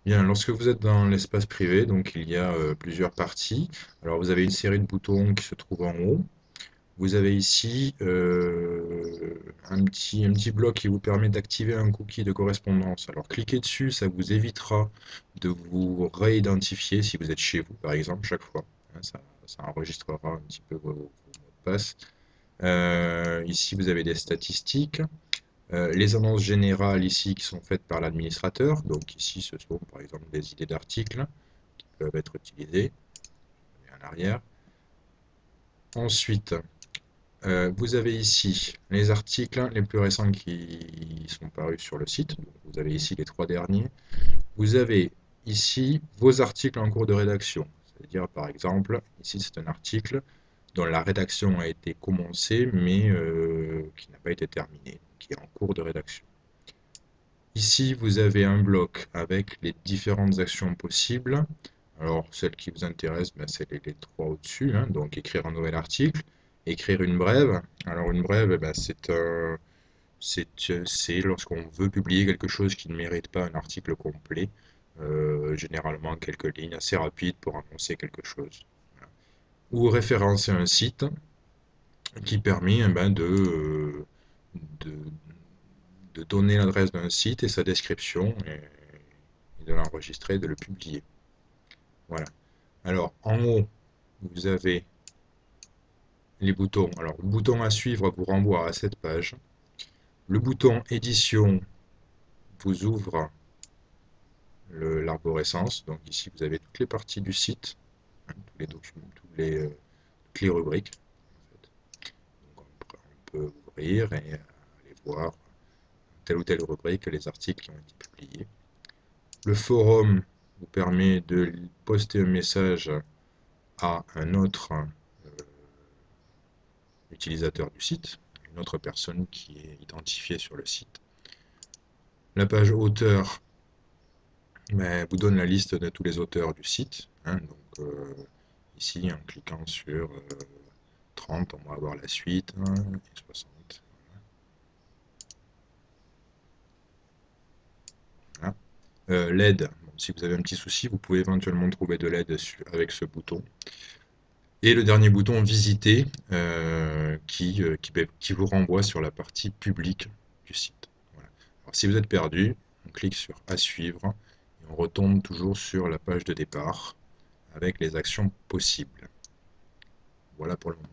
Bien, lorsque vous êtes dans l'espace privé, donc il y a plusieurs parties. Alors vous avez une série de boutons qui se trouvent en haut. Vous avez ici un petit bloc qui vous permet d'activer un cookie de correspondance. Alors cliquez dessus, ça vous évitera de vous réidentifier si vous êtes chez vous, par exemple, chaque fois. Hein, ça enregistrera un petit peu vos mots de passe. Ici, vous avez des statistiques. Les annonces générales ici qui sont faites par l'administrateur. Donc ici, ce sont par exemple des idées d'articles qui peuvent être utilisées. Je mets en arrière. Ensuite, vous avez ici les articles les plus récents qui sont parus sur le site. Donc, vous avez ici les 3 derniers. Vous avez ici vos articles en cours de rédaction. C'est-à-dire, par exemple, ici c'est un article dont la rédaction a été commencée, mais qui n'a pas été terminée, qui est en cours de rédaction. Ici, vous avez un bloc avec les différentes actions possibles. Alors, celle qui vous intéresse, ben, c'est les trois au-dessus. Hein. Donc, écrire un nouvel article, écrire une brève. Alors, une brève, eh ben, c'est lorsqu'on veut publier quelque chose qui ne mérite pas un article complet. Généralement, quelques lignes assez rapides pour annoncer quelque chose. Voilà. Ou référencer un site qui permet eh ben, de, de donner l'adresse d'un site et sa description et de l'enregistrer, de le publier. Voilà. Alors, en haut, vous avez les boutons. Alors, le bouton à suivre vous renvoie à cette page. Le bouton édition vous ouvre l'arborescence. Donc ici, vous avez toutes les parties du site, hein, tous les documents, toutes les rubriques. En fait. Donc, on peut ouvrir et aller voir telle ou telle rubrique, les articles qui ont été publiés. Le forum vous permet de poster un message à un autre utilisateur du site, une autre personne qui est identifiée sur le site. La page auteur vous donne la liste de tous les auteurs du site. Hein, donc ici, en cliquant sur 30, on va avoir la suite, hein, et 60. Voilà. L'aide, bon, si vous avez un petit souci, vous pouvez éventuellement trouver de l'aide avec ce bouton. Et le dernier bouton visiter qui vous renvoie sur la partie publique du site. Voilà. Alors, si vous êtes perdu, on clique sur à suivre et on retombe toujours sur la page de départ avec les actions possibles. Voilà pour le moment.